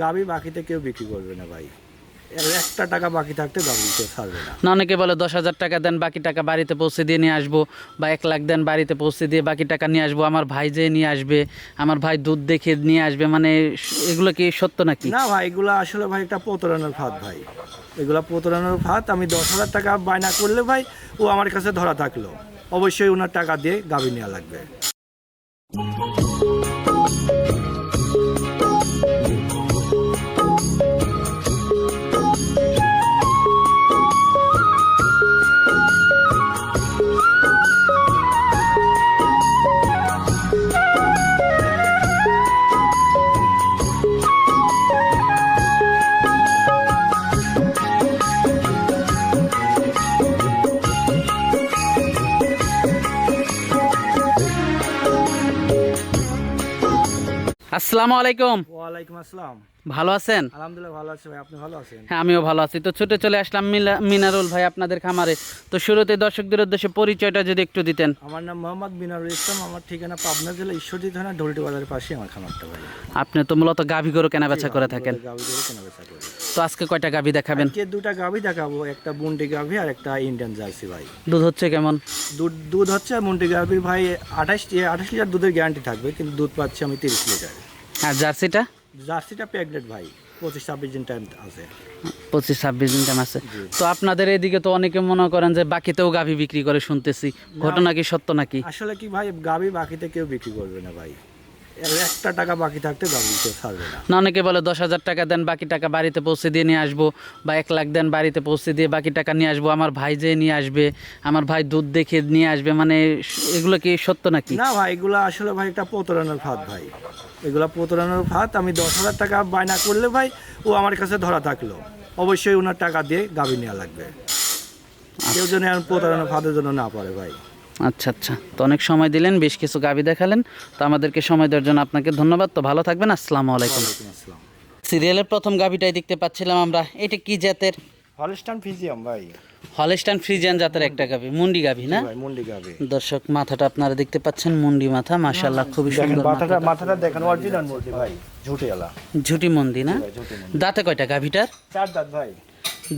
গাভী বাকিতে কেউ বিক্রি করবে না ভাই। একটা টাকা বাকি থাকতে গাভী কেউ ছাড়বে না। না, অনেকে বলে 10,000 টাকা দেন, বাকি টাকা বাড়িতে পৌঁছে দিয়ে নিয়ে আসবো, বা 1 লাখ দেন, বাড়িতে পৌঁছে দিয়ে বাকি টাকা নিয়ে আসবো, আমার ভাই যেয়ে নিয়ে আসবে, আমার ভাই দুধ দেখে নিয়ে আসবে, মানে এগুলো কি সত্য নাকি? না ভাই, এগুলো আসলে ভাই একটা প্রতারণার ফাঁদ ভাই। এগুলা প্রতারণার ফাঁদ। আমি 10,000 টাকা বায়না করলে ভাই ও আমার কাছে ধরা থাকলো, অবশ্যই ওনার টাকা দিয়ে গাভী নেওয়া লাগবে। আসসালামু আলাইকুম। ওয়ালাইকুম আসসালাম। ভালো আছেন? আলহামদুলিল্লাহ ভালো আছি ভাই, আপনি ভালো আছেন? হ্যাঁ, আমিও ভালো আছি। তো ছুটে চলে আসলাম মিনারুল ভাই আপনাদের খামারে। তো শুরুতে দর্শকদের উদ্দেশ্যে পরিচয়টা যদি একটু দিতেন। আমার নাম মোহাম্মদ মিনারুল ইসলাম। আমার ঠিকানা পাবনা জেলা ঈশ্বরদী থানা ঢোলটি বাজারের পাশে আমার খামারটা ভাই। আপনি তো মূলত গাভী গরু কেনা বেচা করে থাকেন। গাভী গরু কেনা বেচা করি। তো আজকে কয়টা গাভী দেখাবেন? আজকে দুটা গাভী দেখাবো, একটা বুন্ডি গাভী আর একটা ইন্ডিয়ান জার্সি ভাই। দুধ হচ্ছে কেমন? দুধ হচ্ছে মুন্ডি গাভীর ভাই 28 লিটার দুধের গ্যারান্টি থাকবে, কিন্তু দুধ পাচ্ছি আমি 30 লিটার। আর জার্সিটা? জার্সিটা প্রেগনেন্ট ভাই, 25-26 দিন টাইম আছে। 25-26 দিন টাইম আছে। তো আপনাদের এদিকে তো অনেকে মনে করেন যে বাকিতেও গাভী বিক্রি করে শুনতেছি, ঘটনা কি সত্য নাকি? আসলে কি ভাই, গাভী বাকিতে কেউ বিক্রি করবে না ভাই। একটা টাকা বাকি থাকতে গাভী কেউ ছাড়বে না। না, অনেকে বলে 10,000 টাকা দেন, বাকি টাকা বাড়িতে পৌঁছে দিয়ে নিয়ে আসবো, বা 1 লাখ দেন, বাড়িতে পৌঁছে দিয়ে বাকি টাকা নিয়ে আসবো, আমার ভাই যেয়ে নিয়ে আসবে, আমার ভাই দুধ দেখে নিয়ে আসবে, মানে এগুলো কি সত্য নাকি? না ভাই, এগুলা আসলে ভাই একটা প্রতারণার ফাঁদ ভাই। এগুলা প্রতারণার ফাঁদ। আমি 10,000 টাকা বায়না করলে ভাই ও আমার কাছে ধরা থাকলো, অবশ্যই ওনার টাকা দিয়ে গাভী নেওয়া লাগবে। কেউ যেন এখন প্রতারণার ফাঁদের জন্য না পড়ে ভাই। আচ্ছা আচ্ছা, তো অনেক সময় দিলেন, বেশ কিছু গাভী দেখালেন, তো আমাদেরকে সময় দেওয়ার জন্য আপনাকে ধন্যবাদ। তো ভালো থাকবেন, আসসালামু আলাইকুম। ওয়ালাইকুম আসসালাম। সিরিয়ালের প্রথম গাভীটাই দেখতে পাচ্ছিলাম আমরা, এটা কি জাতের? হলস্টাইন ফ্রিজিয়ান ভাই। হলস্টাইন ফ্রিজিয়ান জাতের একটা গাভী, মুন্ডি গাভী না? ভাই মুন্ডি গাভী। দর্শক, মাথাটা আপনারা দেখতে পাচ্ছেন, মুন্ডি মাথা, মাশাআল্লাহ খুবই দেখেন সুন্দর মাথা। মাথাটা দেখেন, অরিজিনাল মুন্ডি ভাই, ঝুটিয়ালা। ঝুটি মন্দি না? ঝুটি মুন্ডি। দাঁতে কয়টা গাভীটার? 4 দাঁত ভাই।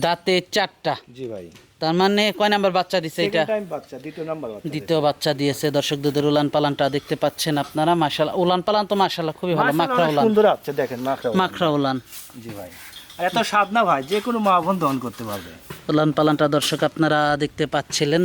দাঁতে 4টা। জি ভাই। তার মানে কয় নাম্বার বাচ্চা দিছে এটা? সেকেন্ড টাইম বাচ্চা, দ্বিতীয় নাম্বার বাচ্চা। দ্বিতীয় বাচ্চা দিয়েছে। দর্শক, দুধের উলান পালানটা দেখতে পাচ্ছেন আপনারা, মাশাআল্লাহ। উলান পালান তো মাশাআল্লাহ খুবই ভালো, মাখরা উলান। সুন্দর আছে, দেখেন মাখরা উলান। মাখরা উলান। জি ভাই। আর এত স্বাদ না ভাই, যে কোনো মা বোন দহন করতে পারবে। উলান পালানটা দর্শক আপনারা দেখতে পাচ্ছিলেন।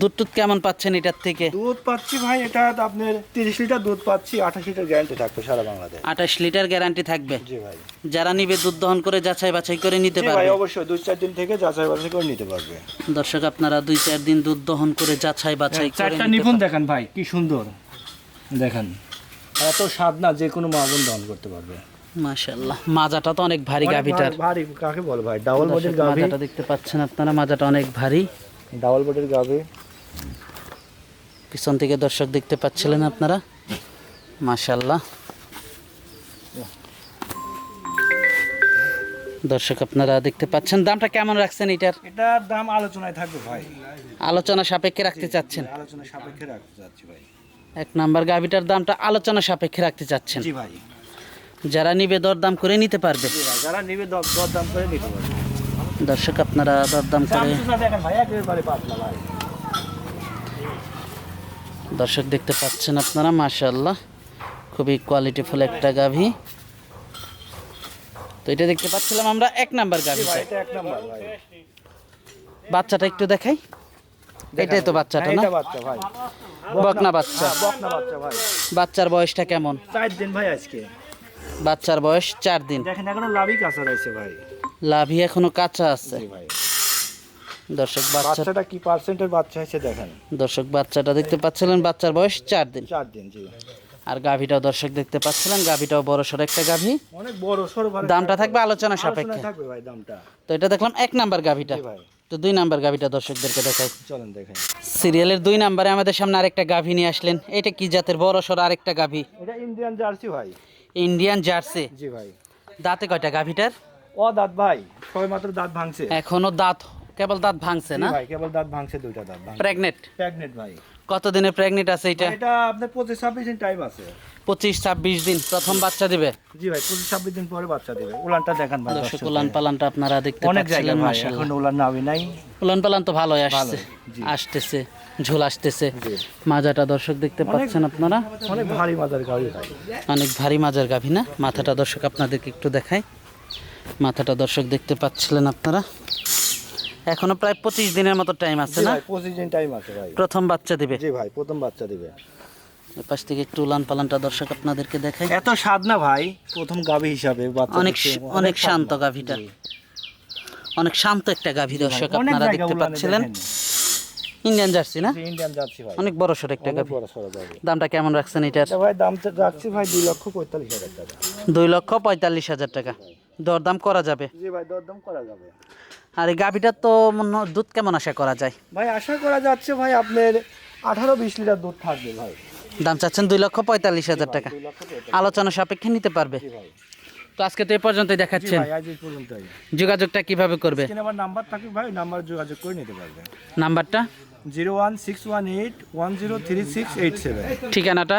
দুধ টুধ কেমন পাচ্ছেন এটার থেকে? দুধ পাচ্ছি ভাই, এটা আপনার 30 লিটার দুধ পাচ্ছি, 28 লিটার গ্যারান্টি থাকবে সারা বাংলাদেশ। 28 লিটার গ্যারান্টি থাকবে। জি ভাই। যারা নিবে দুধ দহন করে যাচাই বাছাই করে নিতে জি ভাই, পারবে। অবশ্যই 2-4 দিন থেকে যাচাই বাছাই করে নিতে পারবে। দর্শক, আপনারা 2-4 দিন দুধ দহন করে যাচাই বাছাই করে চারটা নিতে নিপুণ পারবেন। দেখেন ভাই, কি সুন্দর দেখেন। আর এত স্বাদ না, যে কোনো মা বোন দহন করতে পারবে। মাশাআল্লাহ, মাজাটা তো অনেক ভারী অনেক গাভীটার। ভারী কাকে বলে ভাই, ডাবল বডির দর্শক, গাভী। মাজাটা দেখতে পাচ্ছেন আপনারা, মাজাটা অনেক ভারী। ডাবল বডির গাভী। পিছন থেকে দর্শক দেখতে পাচ্ছিলেন আপনারা, মাশাআল্লাহ। দর্শক, আপনারা দেখতে পাচ্ছেন, দামটা কেমন রাখছেন এটার? এটার দাম আলোচনায় থাকবে ভাই। আলোচনা সাপেক্ষে রাখতে চাচ্ছেন? আলোচনা সাপেক্ষে রাখতে যাচ্ছি ভাই। 1 নাম্বার গাভীটার দামটা আলোচনা সাপেক্ষে রাখতে চাচ্ছেন। জি ভাই। যারা নিবে দরদাম করে নিতে পারবে। জি ভাই, যারা নিবে দরদাম করে নিতে পারবে। দর্শক, আপনারা দরদাম করে। চামচুসা দেখেন ভাই, একেবারে পাতলা ভাই। দর্শক, দেখতে পাচ্ছেন আপনারা, মাশাআল্লাহ খুবই কোয়ালিটিফুল একটা গাভী। তো এটা দেখতে পাচ্ছিলাম আমরা 1 নাম্বার গাভী। ভাই এটা 1 নাম্বার ভাই। বাচ্চাটা একটু দেখাই। এটাই তো বাচ্চাটা না? এটা বাচ্চা ভাই। বকনা বাচ্চা। বকনা বাচ্চা ভাই। বাচ্চার বয়সটা কেমন? 4 দিন ভাই আজকে। বাচ্চার বয়স 4 দিন। দেখেন এখনো লাভই কাঁচা রয়েছে ভাই। লাভি এখনো কাঁচা আছে। জি ভাই। দর্শক, বাচ্চাটা কি পার্সেন্টের বাচ্চা হয়েছে দেখেন। দর্শক, বাচ্চাটা দেখতে পাচ্ছিলেন, বাচ্চার বয়স 4 দিন। 4 দিন জি। আর গাভীটাও দর্শক দেখতে পাচ্ছিলেন, গাভীটাও বড় সড় একটা গাভী। অনেক বড় সরো ভাই। দামটা থাকবে আলোচনা আলোচনা সাপেক্ষে। থাকবে ভাই দামটা। তো এটা দেখলাম 1 নাম্বার গাভীটা। জি ভাই। তো 2 নাম্বার গাভীটা দর্শকদেরকে দেখাই। চলেন দেখেন। সিরিয়ালের 2 নাম্বারে আমাদের সামনে আরেকটা গাভী নিয়ে আসলেন। এটা কি জাতের? বড় সড় আরেকটা গাভী। এটা ইন্ডিয়ান জার্সি ভাই। Indian jersey. জি ভাই। দাঁতে কয়টা গাভীটার? ও দাঁত ভাই, সবে মাত্র দাঁত ভাঙছে। এখনো দাঁত, কেবল দাঁত ভাঙছে জি না? ভাই, কেবল দাঁত ভাঙছে, 2টা দাঁত ভাঙছে। প্রেগনেন্ট। প্রেগনেন্ট ভাই। কতদিনে প্রেগনেন্ট আছে এটা? এটা আপনার 25-26 দিন টাইম আছে। 25-26 দিন প্রথম বাচ্চা দিবে। জি ভাই, 25-26 দিন পরে বাচ্চা দেবে। উলানটা দেখান ভাই। দর্শক উলান পালানটা আপনারা দেখতে অনেক জায়গা পাচ্ছিলেন, ভাই, মাশাআল্লাহ। এখন উলান নাবি নাই। উলান পালান তো ভালোই আসছে, জি। আসতেছে, ঝোল আসতেছে। জি। মাজাটা দর্শক দেখতে পাচ্ছেন আপনারা, অনেক ভারী মাদার গাড়ি ভাই। অনেক ভারী মাজার গাভী না? মাথাটা দর্শক আপনাদেরকে একটু দেখাই, মাথাটা দর্শক দেখতে পাচ্ছিলেন আপনারা। এখনো প্রায় 25 দিনের মতো টাইম আছে জি না? ভাই, 25 দিন টাইম আছে ভাই। প্রথম বাচ্চা দিবে। জি ভাই, প্রথম বাচ্চা দিবে। এ পাশ থেকে একটু উলান পালানটা দর্শক আপনাদেরকে দেখাই। এত স্বাদ না ভাই, প্রথম গাভী হিসাবে বাচ্চা অনেক দিচ্ছে, অনেক স্বাদ শান্ত না। গাভীটা, জি। অনেক শান্ত একটা গাভী দর্শক অনেক আপনারা জায়গা দেখতে উলানে পাচ্ছিলেন। দেখেন। ইন্ডিয়ান জার্সি না? জি, ইন্ডিয়ান যাচ্ছি ভাই। অনেক বড় সড় একটা অনেক গাভী। বড় সড়ো গাভী। দামটা কেমন রাখছেন এটার? এটা ভাই দাম তো রাখছি ভাই 2,45,000 টাকা। 2,45,000 টাকা দরদাম করা যাবে। জি ভাই, দরদাম করা যাবে। আর এই গাভীটার তো মনে হয় দুধ কেমন আশা করা যায়? ভাই আশা করা যাচ্ছে ভাই আপনার 18-20 লিটার দুধ থাকবে ভাই। দাম চাচ্ছেন 2,45,000 টাকা, 2,45,000 আলোচনা সাপেক্ষে নিতে পারবে। জি ভাই। তো আজকে তো এই পর্যন্তই জি দেখাচ্ছেন, ভাই, আজ এই পর্যন্তই। যোগাযোগটা কিভাবে করবে? স্ক্রিনে আমার নাম্বার থাকবে ভাই, নাম্বার যোগাযোগ করে নিতে পারবেন। নাম্বারটা, 01618103687। ঠিকানাটা?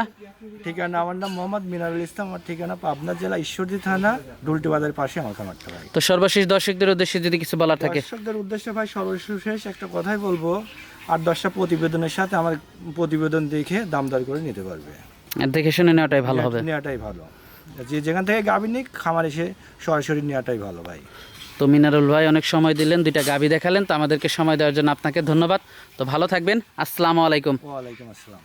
ঠিকানা, আমার নাম মোহাম্মদ মিনারুল ইসলাম, আমার ঠিকানা পাবনা জেলা ঈশ্বরদী থানা ডুলটি বাজারের পাশে আমার খামারটা ভাই। তো সর্বশেষ দর্শকদের উদ্দেশ্যে যদি কিছু বলার থাকে? দর্শকদের উদ্দেশ্যে ভাই সর্বশেষ একটা কথাই বলবো, 8-10টা প্রতিবেদনের সাথে আমার প্রতিবেদন দেখে দাম দর করে নিতে পারবে। আর দেখে শুনে নেওয়াটাই ভালো হবে। নেওয়াটাই ভালো। যে যেখান থেকে গাভী নিক, খামার এসে সরাসরি নেওয়াটাই ভালো ভাই। তো মিনারুল ভাই অনেক সময় দিলেন, দুইটা গাভী দেখালেন, তো আমাদেরকে সময় দেওয়ার জন্য আপনাকে ধন্যবাদ। তো ভালো থাকবেন, আসসালামু আলাইকুম। ওয়ালাইকুম আসসালাম।